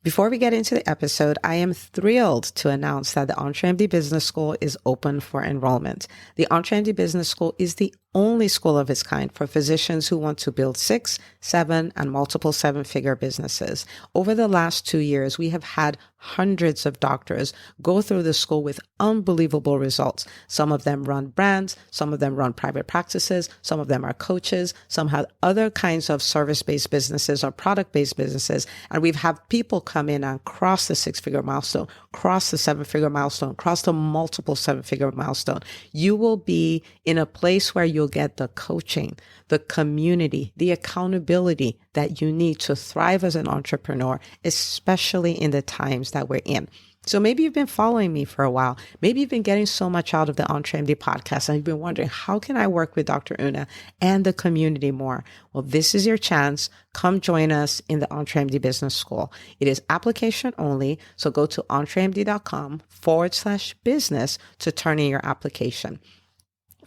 Before we get into the episode, I am thrilled to announce that the EntreMD Business School is open for enrollment. The EntreMD Business School is the only school of its kind for physicians who want to build 6, 7, and multiple 7-figure businesses. Over the last 2 years, we have had hundreds of doctors go through the school with unbelievable results. Some of them run brands, some of them run private practices, some of them are coaches, some have other kinds of service-based businesses or product-based businesses. And we've had people come in and cross the 6-figure milestone, cross the 7-figure milestone, cross the multiple 7-figure milestone. You will be in a place where you'll get the coaching, the community, the accountability that you need to thrive as an entrepreneur, especially in the times that we're in. So maybe you've been following me for a while. Maybe you've been getting so much out of the EntreMD podcast and you've been wondering, how can I work with Dr. Una and the community more? Well, this is your chance. Come join us in the EntreMD Business School. It is application only. So go to entremd.com/business to turn in your application.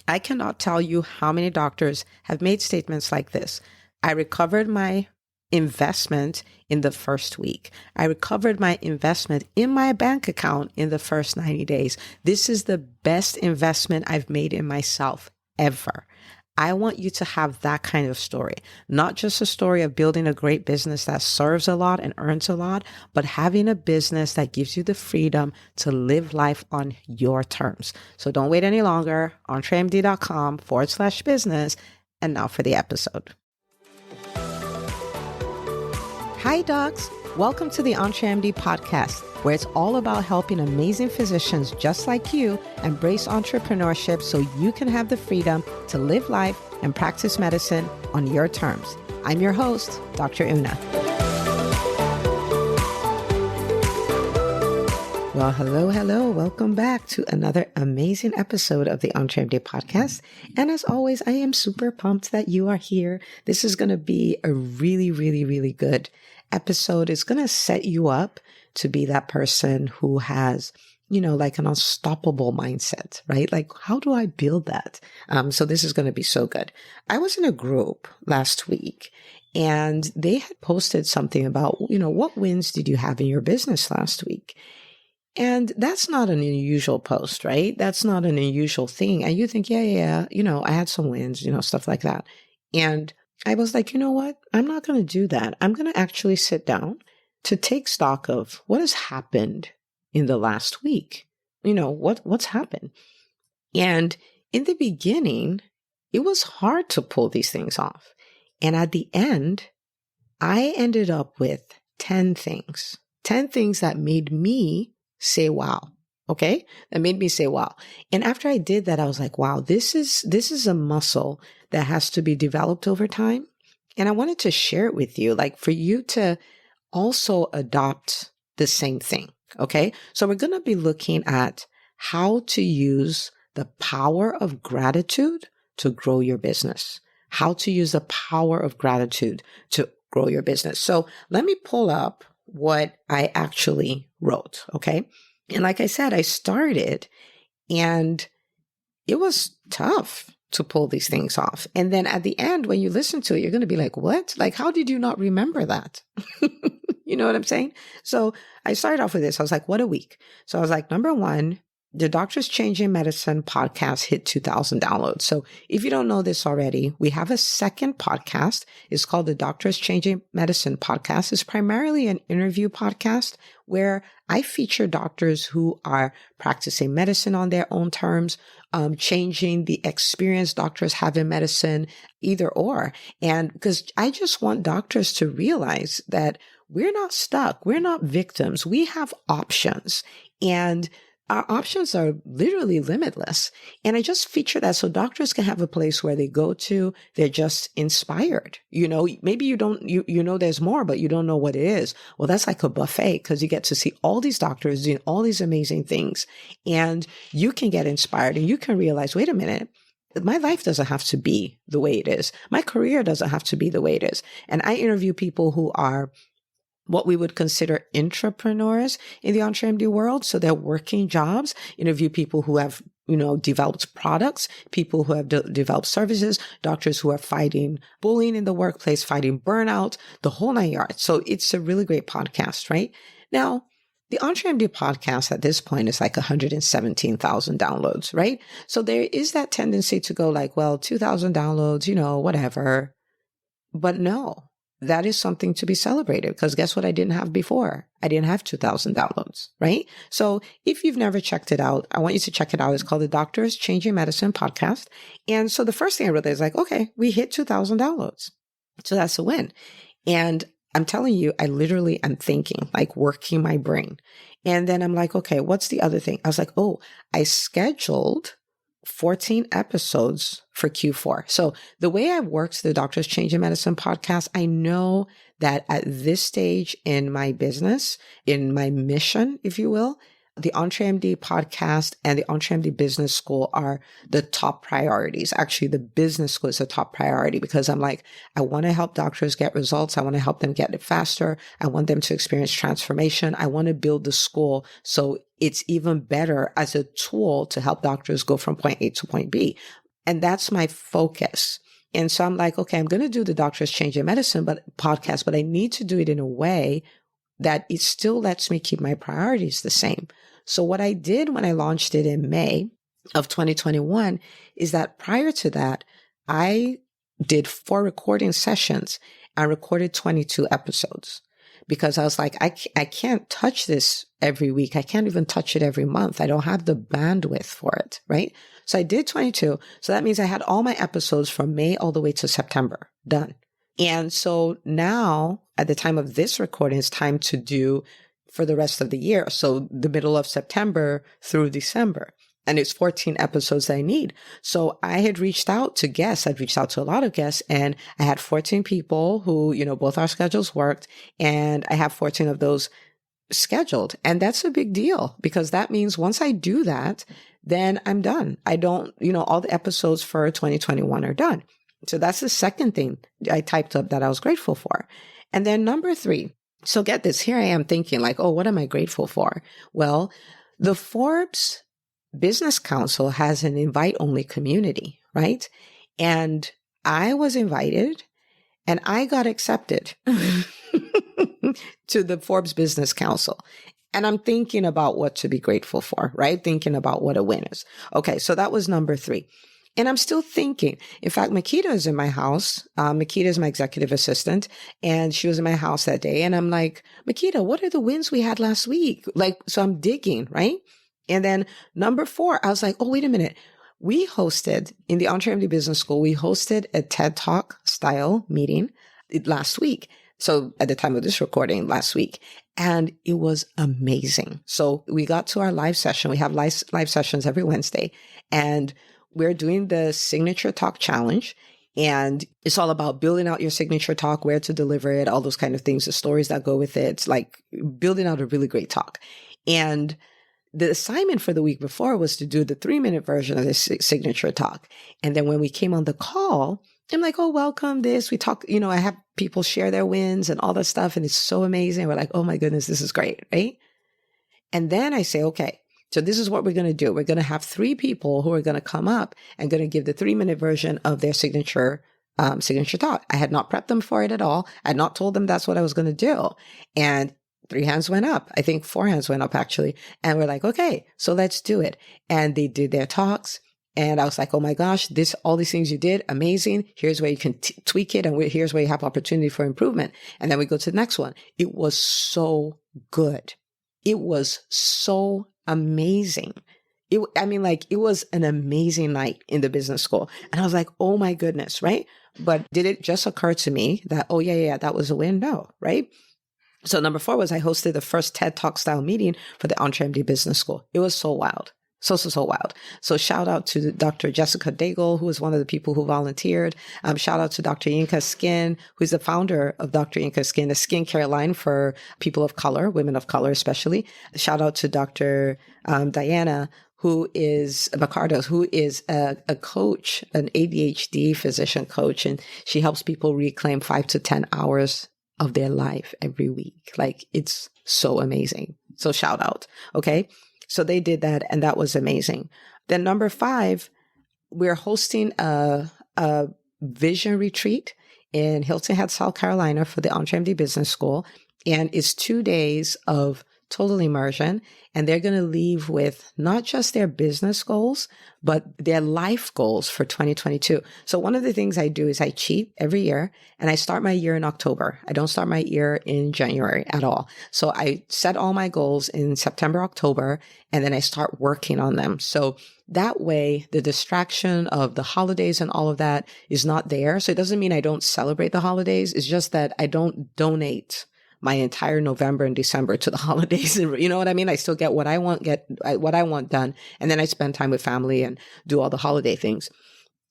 I cannot tell you how many doctors have made statements like this. I recovered my investment in the first week. I recovered my investment in my bank account in the first 90 days. This is the best investment I've made in myself ever. I want you to have that kind of story, not just a story of building a great business that serves a lot and earns a lot, but having a business that gives you the freedom to live life on your terms. So don't wait any longer. entremd.com/business. And now for the episode. Hi, docs. Welcome to the EntreMD podcast, where it's all about helping amazing physicians just like you embrace entrepreneurship so you can have the freedom to live life and practice medicine on your terms. I'm your host, Dr. Una. Well, hello. Welcome back to another amazing episode of the EntreMD podcast. And as always, I am super pumped that you are here. This is going to be a really good episode. It's going to set you up to be that person who has, like an unstoppable mindset, right? Like, how do I build that? So this is going to be so good. I was in a group last week and they had posted something about, what wins did you have in your business last week? And that's not an unusual post, right? That's not an unusual thing. And you think, yeah, I had some wins, stuff like that. And I was like, you know what? I'm not going to do that. I'm going to actually sit down to take stock of what has happened in the last week. What's happened? And in the beginning, it was hard to pull these things off. And at the end, I ended up with 10 things that made me say, wow. Okay. That made me say, wow. And after I did that, I was like, wow, this is a muscle that has to be developed over time. And I wanted to share it with you, like for you to also adopt the same thing. Okay. So we're going to be looking at how to use the power of gratitude to grow your business, how to use the power of gratitude to grow your business. So let me pull up what I actually wrote. Okay. And like I said, I started and it was tough to pull these things off. And then at the end, when you listen to it, you're going to be like, what? Like, how did you not remember that? You know what I'm saying? So I started off with this. I was like, what a week. So I was like, number one, the Doctors Changing Medicine podcast hit 2,000 downloads. So if you don't know this already, we have a second podcast. It's called the Doctors Changing Medicine podcast. It's primarily an interview podcast where I feature doctors who are practicing medicine on their own terms, changing the experience doctors have in medicine, either or. And because I just want doctors to realize that we're not stuck. We're not victims. We have options. And our options are literally limitless. And I just feature that so doctors can have a place where they go to, they're just inspired. Maybe you don't, there's more, but you don't know what it is. Well, that's like a buffet because you get to see all these doctors doing all these amazing things and you can get inspired and you can realize, wait a minute, my life doesn't have to be the way it is. My career doesn't have to be the way it is. And I interview people who are what we would consider intrapreneurs in the EntreMD world. So they're working jobs, interview people who have, developed products, people who have developed services, doctors who are fighting bullying in the workplace, fighting burnout, the whole nine yards. So it's a really great podcast, right? Now, the EntreMD podcast at this point is like 117,000 downloads, right? So there is that tendency to go like, well, 2,000 downloads, whatever. But no, that is something to be celebrated, because guess what I didn't have before? I didn't have 2,000 downloads, right? So if you've never checked it out, I want you to check it out. It's called the Doctors Changing Medicine podcast. And so the first thing I realized is like, okay, we hit 2,000 downloads. So that's a win. And I'm telling you, I literally am thinking, like working my brain. And then I'm like, okay, what's the other thing? I was like, oh, I scheduled 14 episodes for Q4. So the way I worked the Doctors Changing Medicine podcast, I know that at this stage in my business, in my mission, if you will, the EntreMD podcast and the EntreMD Business School are the top priorities. Actually, the business school is the top priority, because I'm like, I want to help doctors get results. I want to help them get it faster. I want them to experience transformation. I want to build the school so it's even better as a tool to help doctors go from point A to point B. And that's my focus. And so I'm like, okay, I'm going to do the Doctors Changing Medicine podcast, but I need to do it in a way that it still lets me keep my priorities the same. So what I did when I launched it in May of 2021 is that prior to that, I did 4 recording sessions and recorded 22 episodes, because I was like, I can't touch this every week. I can't even touch it every month. I don't have the bandwidth for it, right? So I did 22. So that means I had all my episodes from May all the way to September done. And so now, at the time of this recording, it's time to do for the rest of the year. So the middle of September through December. And it's 14 episodes that I need. So I had reached out to guests. I'd reached out to a lot of guests, and I had 14 people who, both our schedules worked, and I have 14 of those scheduled. And that's a big deal, because that means once I do that, then I'm done. I don't, all the episodes for 2021 are done. So that's the second thing I typed up that I was grateful for. And then number 3. So get this, here I am thinking like, oh, what am I grateful for? Well, the Forbes Business Council has an invite-only community, right? And I was invited and I got accepted to the Forbes Business Council. And I'm thinking about what to be grateful for, right? Thinking about what a win is. Okay, so that was number 3. And I'm still thinking. In fact, Makita is in my house. Makita is my executive assistant, and she was in my house that day. And I'm like, Makita, what are the wins we had last week? So I'm digging, right? And then number 4, I was like, oh, wait a minute. We hosted in the EntreMD Business School, we hosted a TED Talk style meeting last week. So at the time of this recording last week, and it was amazing. So we got to our live session. We have live sessions every Wednesday, and we're doing the Signature Talk Challenge, and it's all about building out your signature talk, where to deliver it, all those kind of things, the stories that go with it. It's like building out a really great talk. And the assignment for the week before was to do the 3-minute version of this signature talk. And then when we came on the call, I'm like, oh, welcome this. We talk, I have people share their wins and all that stuff. And it's so amazing. We're like, oh my goodness, this is great, right? And then I say, okay, so this is what we're going to do. We're going to have 3 people who are going to come up and going to give the 3-minute version of their signature talk. I had not prepped them for it at all. I had not told them that's what I was going to do. And 3 hands went up. I think 4 hands went up actually. And we're like, okay, so let's do it. And they did their talks. And I was like, oh my gosh, all these things you did, amazing. Here's where you can tweak it. And here's where you have opportunity for improvement. And then we go to the next one. It was so good. It was so amazing. It was an amazing night in the business school. And I was like, oh my goodness, right? But did it just occur to me that, oh yeah, that was a win? No, right? So number 4 was I hosted the first TED Talk style meeting for the EntreMD Business School. It was so wild. So wild. So shout out to Dr. Jessica Daigle, who is one of the people who volunteered. Shout out to Dr. Yinka Skin, who's the founder of Dr. Yinka Skin, a skincare line for people of color, women of color especially. Shout out to Dr. Diana, who is Macardo, who is a coach, an ADHD physician coach, and she helps people reclaim 5 to 10 hours of their life every week. Like, it's so amazing. So shout out. Okay. So they did that, and that was amazing. Then number 5, we're hosting a vision retreat in Hilton Head, South Carolina for the EntreMD Business School. And it's 2 days of total immersion. And they're going to leave with not just their business goals, but their life goals for 2022. So one of the things I do is I cheat every year and I start my year in October. I don't start my year in January at all. So I set all my goals in September, October, and then I start working on them. So that way, the distraction of the holidays and all of that is not there. So it doesn't mean I don't celebrate the holidays. It's just that I don't donate my entire November and December to the holidays. You know what I mean? I still get what I want, what I want done. And then I spend time with family and do all the holiday things.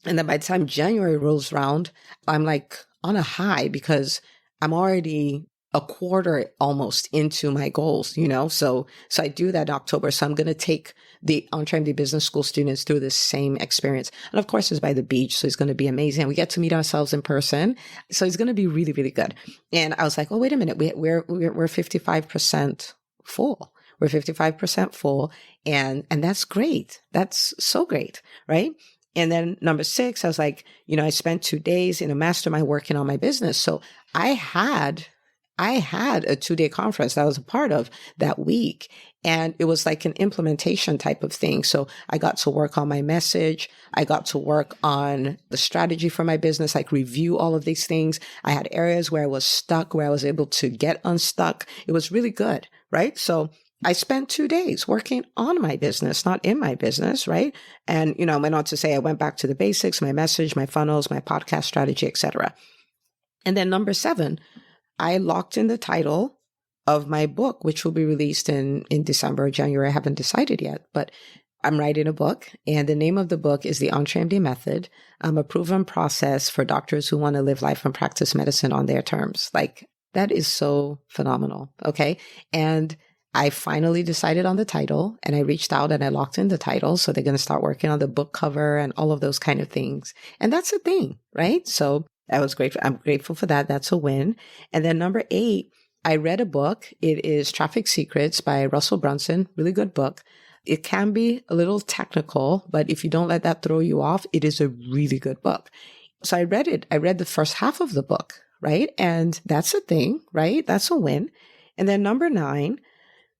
And then by the time January rolls around, I'm like on a high because I'm already a quarter almost into my goals, So I do that in October. So I'm going to take the EntreMD Business School students through this same experience. And of course, it's by the beach. So it's going to be amazing. We get to meet ourselves in person. So it's going to be really, really good. And I was like, oh, wait a minute. We're 55% full. We're 55% full. And that's great. That's so great. Right. And then number 6, I was like, I spent 2 days in a mastermind working on my business. So I had a 2-day conference that I was a part of that week. And it was like an implementation type of thing. So I got to work on my message. I got to work on the strategy for my business, like review all of these things. I had areas where I was stuck, where I was able to get unstuck. It was really good, right? So I spent 2 days working on my business, not in my business, right? And, I went on to say I went back to the basics, my message, my funnels, my podcast strategy, etc. And then number 7, I locked in the title of my book, which will be released in December or January. I haven't decided yet, but I'm writing a book. And the name of the book is The EntreMD Method, a proven process for doctors who want to live life and practice medicine on their terms. Like, that is so phenomenal. Okay. And I finally decided on the title and I reached out and I locked in the title. So they're going to start working on the book cover and all of those kind of things. And that's a thing, right? So I was grateful. I'm grateful for that. That's a win. And then number 8, I read a book. It is Traffic Secrets by Russell Brunson. Really good book. It can be a little technical, but if you don't let that throw you off, it is a really good book. So I read it. I read the first half of the book, right? And that's a thing, right? That's a win. And then number 9.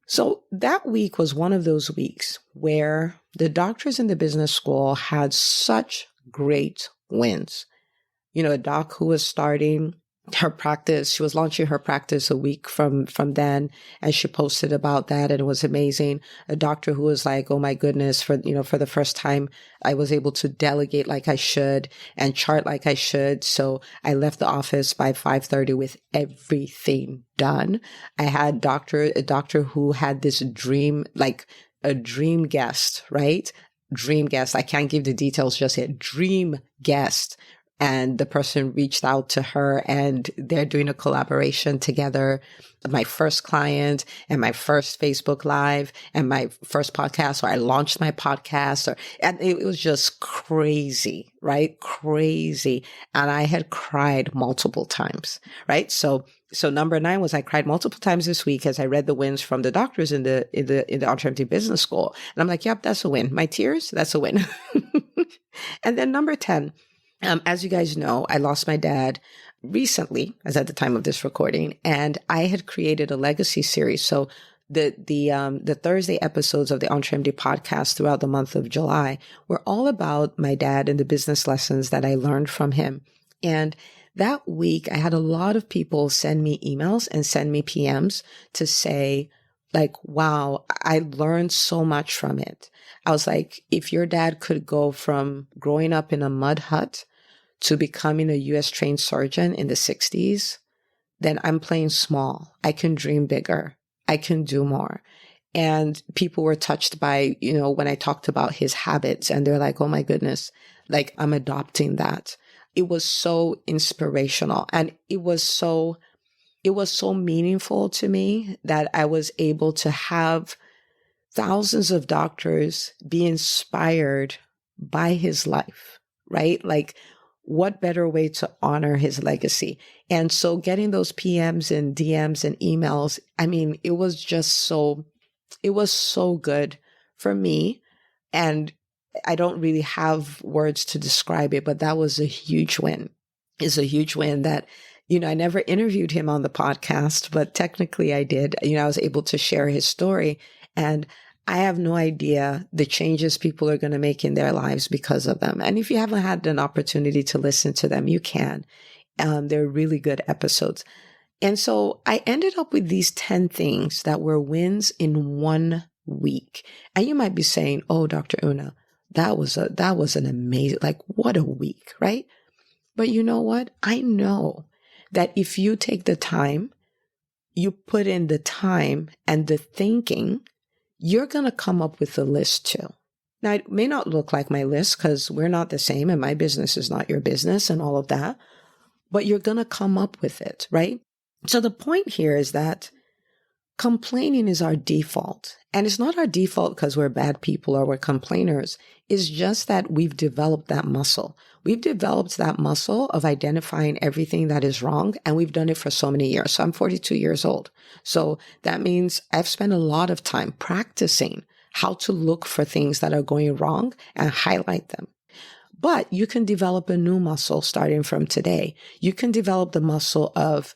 So that week was one of those weeks where the doctors in the business school had such great wins. A doc who was starting her practice, she was launching her practice a week from then, and she posted about that, and it was amazing. A doctor who was like, oh my goodness, for the first time, I was able to delegate like I should and chart like I should. So I left the office by 5:30 with everything done. I had a doctor who had this dream, like a dream guest, right? Dream guest. I can't give the details just yet. Dream guest. And the person reached out to her and they're doing a collaboration together. My first client and my first Facebook Live and my first podcast, or I launched my podcast, and it was just crazy, right? Crazy. And I had cried multiple times, right? So number 9 was I cried multiple times this week as I read the wins from the doctors in the EntreMD Business School. And I'm like, yep, that's a win. My tears, that's a win. And then number 10, as you guys know, I lost my dad recently, as at the time of this recording, and I had created a legacy series. So the Thursday episodes of the EntreMD podcast throughout the month of July were all about my dad and the business lessons that I learned from him. And that week, I had a lot of people send me emails and send me PMs to say, like, wow, I learned so much from it. I was like, if your dad could go from growing up in a mud hut to becoming a US trained surgeon in the 60s, then I'm playing small. I can dream bigger. I can do more. And people were touched by, when I talked about his habits, and they're like, oh my goodness, like I'm adopting that. It was so inspirational, and it was so meaningful to me that I was able to have thousands of doctors be inspired by his life, right? Like, what better way to honor his legacy? And so getting those PMs and DMs and emails, I mean, it was so good for me. And I don't really have words to describe it, but that was a huge win. It's a huge win that, I never interviewed him on the podcast, but technically I did. I was able to share his story, and I have no idea the changes people are going to make in their lives because of them. And if you haven't had an opportunity to listen to them, you can. They're really good episodes. And so I ended up with these 10 things that were wins in 1 week. And you might be saying, oh, Dr. Una, that was an amazing, like, what a week, right? But you know what? I know that if you take the time, you put in the time and the thinking, you're going to come up with a list too. Now, it may not look like my list because we're not the same and my business is not your business and all of that, but you're going to come up with it, right? So the point here is that complaining is our default. And it's not our default because we're bad people or we're complainers. It's just that we've developed that muscle. We've developed that muscle of identifying everything that is wrong. And we've done it for so many years. So I'm 42 years old. So that means I've spent a lot of time practicing how to look for things that are going wrong and highlight them. But you can develop a new muscle starting from today. You can develop the muscle of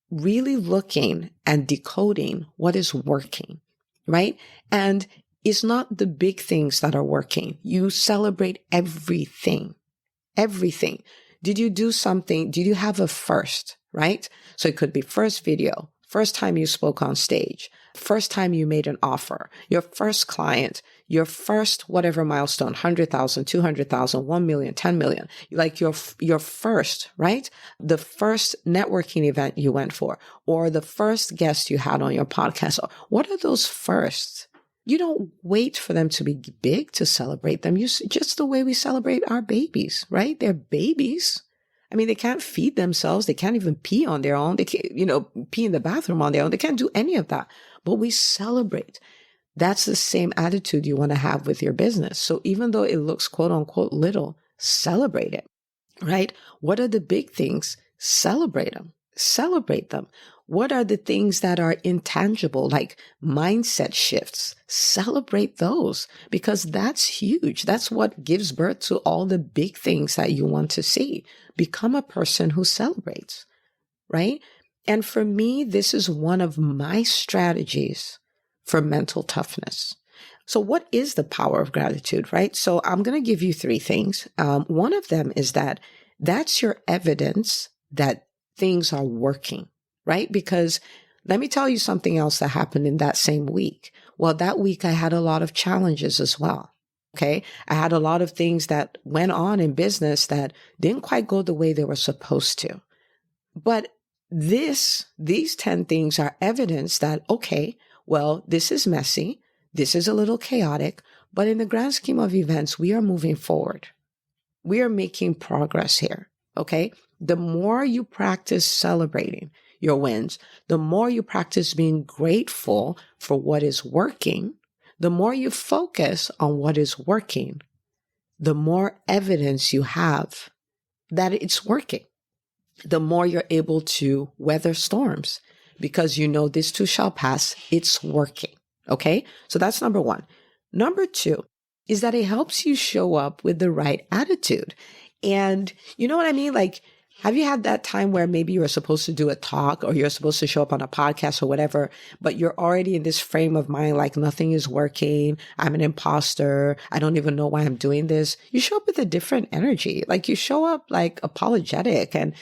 really looking and decoding what is working, right? And it's not the big things that are working. You celebrate everything, everything. Did you do something? Did you have a first, right? So it could be first video, first time you spoke on stage, first time you made an offer, your first client, your first whatever milestone, 100,000, 200,000, 1 million, 10 million, like your first, right? The first networking event you went for, or the first guest you had on your podcast. What are those firsts? You don't wait for them to be big to celebrate them. Just the way we celebrate our babies, right? They're babies. I mean, they can't feed themselves. They can't even pee on their own. They can't, pee in the bathroom on their own. They can't do any of that, but we celebrate. That's the same attitude you want to have with your business. So even though it looks quote unquote little, celebrate it, right? What are the big things? Celebrate them. Celebrate them. What are the things that are intangible, like mindset shifts? Celebrate those because that's huge. That's what gives birth to all the big things that you want to see. Become a person who celebrates, right? And for me, this is one of my strategies for mental toughness. So what is the power of gratitude, right? So I'm going to give you 3 things. One of them is that's your evidence that things are working, right? Because let me tell you something else that happened in that same week. Well, that week I had a lot of challenges as well. Okay. I had a lot of things that went on in business that didn't quite go the way they were supposed to. But these 10 things are evidence that, okay, well, this is messy. This is a little chaotic, but in the grand scheme of events, we are moving forward. We are making progress here. Okay. The more you practice celebrating your wins, the more you practice being grateful for what is working, the more you focus on what is working, the more evidence you have that it's working, the more you're able to weather storms because you know this too shall pass. It's working. Okay. So that's number 1. Number 2 is that it helps you show up with the right attitude. And you know what I mean? Like, have you had that time where maybe you were supposed to do a talk or you're supposed to show up on a podcast or whatever, but you're already in this frame of mind, like nothing is working. I'm an imposter. I don't even know why I'm doing this. You show up with a different energy. Like you show up like apologetic and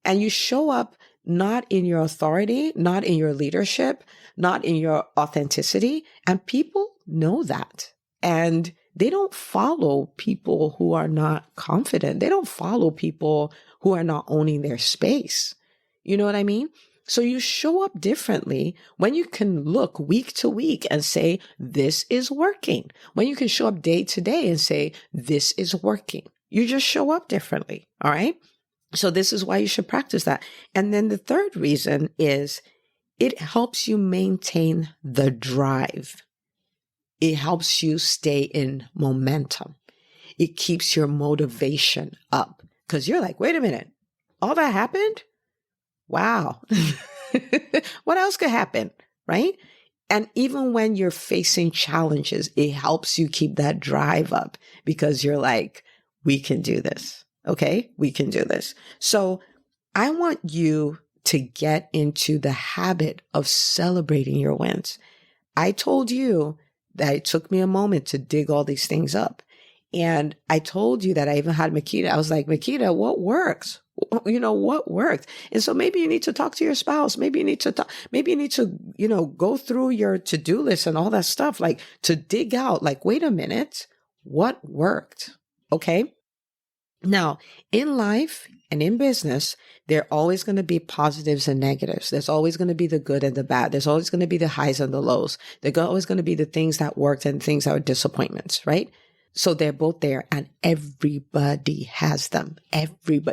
you show up not in your authority, not in your leadership, not in your authenticity. And people know that. And they don't follow people who are not confident. They don't follow people who are not owning their space. You know what I mean? So you show up differently when you can look week to week and say, this is working. When you can show up day to day and say, this is working. You just show up differently. All right. So this is why you should practice that. And then the third reason is it helps you maintain the drive. It helps you stay in momentum. It keeps your motivation up because you're like, wait a minute, all that happened? Wow. What else could happen? Right? And even when you're facing challenges, it helps you keep that drive up because you're like, we can do this. Okay. We can do this. So I want you to get into the habit of celebrating your wins. I told you that it took me a moment to dig all these things up. And I told you that I even had Makita. I was like, Makita, what works? What worked? And so maybe you need to talk to your spouse. Maybe you need to go through your to-do list and all that stuff, like to dig out, like, wait a minute, what worked? Okay. Now, in life and in business, there are always going to be positives and negatives. There's always going to be the good and the bad. There's always going to be the highs and the lows. There's always going to be the things that worked and things that were disappointments, right? So they're both there and everybody has them.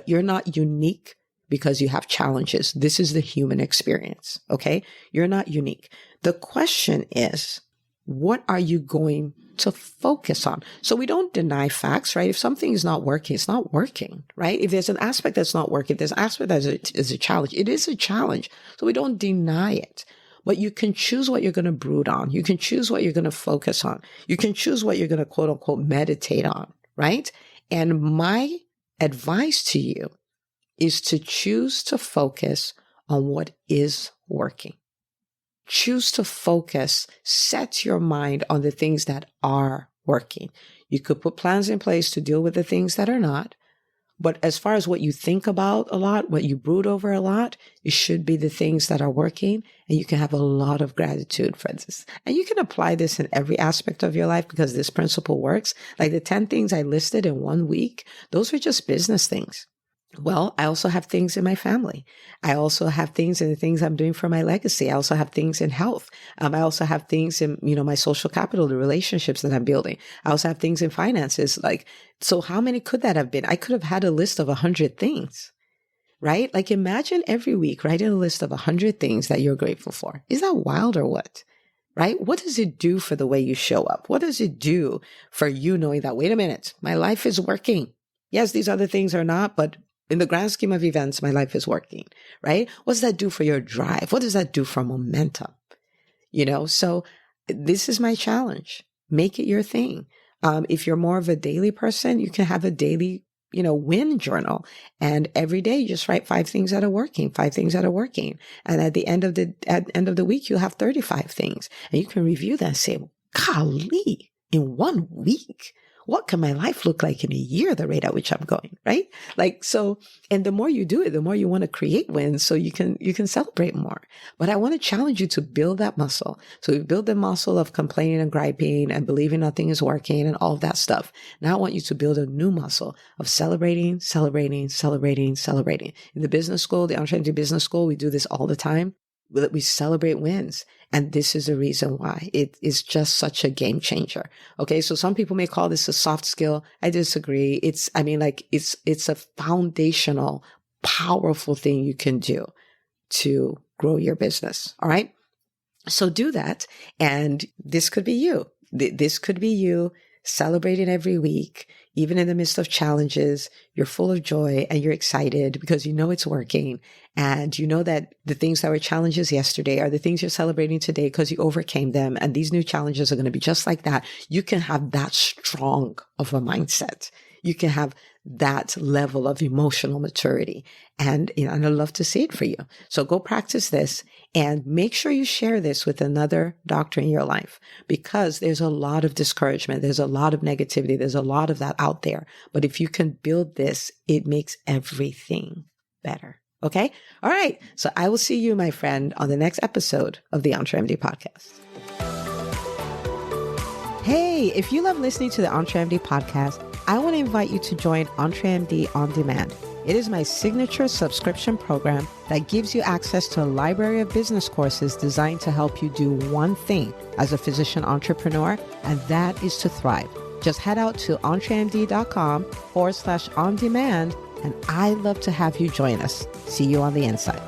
You're not unique because you have challenges. This is the human experience, okay? You're not unique. The question is, what are you going to focus on? So we don't deny facts, right? If something is not working, it's not working, right? If there's an aspect that's not working, if there's an aspect that is a challenge, it is a challenge. So we don't deny it. But you can choose what you're going to brood on. You can choose what you're going to focus on. You can choose what you're going to quote unquote meditate on, right? And my advice to you is to choose to focus on what is working. Choose to focus, set your mind on the things that are working. You could put plans in place to deal with the things that are not. But as far as what you think about a lot, what you brood over a lot, it should be the things that are working. And you can have a lot of gratitude for this. And you can apply this in every aspect of your life because this principle works. Like the 10 things I listed in 1 week, those were just business things. Well, I also have things in my family. I also have things in the things I'm doing for my legacy. I also have things in health. I also have things in, my social capital, the relationships that I'm building. I also have things in finances. So how many could that have been? I could have had a list of 100 things, right? Like imagine every week writing a list of 100 things that you're grateful for. Is that wild or what? Right? What does it do for the way you show up? What does it do for you knowing that, wait a minute, my life is working? Yes, these other things are not, but in the grand scheme of events, my life is working, right? What does that do for your drive? What does that do for momentum? So this is my challenge. Make it your thing. If you're more of a daily person, you can have a daily, win journal. And every day you just write 5 things that are working, 5 things that are working. And at the end of the week, you'll have 35 things. And you can review that and say, golly, in 1 week, what can my life look like in a year, the rate at which I'm going, right? And the more you do it, the more you want to create wins so you can celebrate more. But I want to challenge you to build that muscle. So you build the muscle of complaining and griping and believing nothing is working and all of that stuff. Now I want you to build a new muscle of celebrating, celebrating, celebrating, celebrating. In the business school, the Untrained Business School, we do this all the time. We celebrate wins. And this is the reason why it is just such a game changer. Okay. So some people may call this a soft skill. I disagree. It's a foundational, powerful thing you can do to grow your business. All right. So do that. And this could be you. This could be you celebrating every week, even in the midst of challenges. You're full of joy and you're excited because you know it's working. And you know that the things that were challenges yesterday are the things you're celebrating today because you overcame them. And these new challenges are going to be just like that. You can have that strong of a mindset. You can have that level of emotional maturity. And I'd love to see it for you. So go practice this and make sure you share this with another doctor in your life because there's a lot of discouragement. There's a lot of negativity. There's a lot of that out there. But if you can build this, it makes everything better. Okay. All right. So I will see you, my friend, on the next episode of the EntreMD podcast. Hey, if you love listening to the EntreMD podcast, I want to invite you to join EntreMD On Demand. It is my signature subscription program that gives you access to a library of business courses designed to help you do one thing as a physician entrepreneur, and that is to thrive. Just head out to entremd.com/on demand, and I'd love to have you join us. See you on the inside.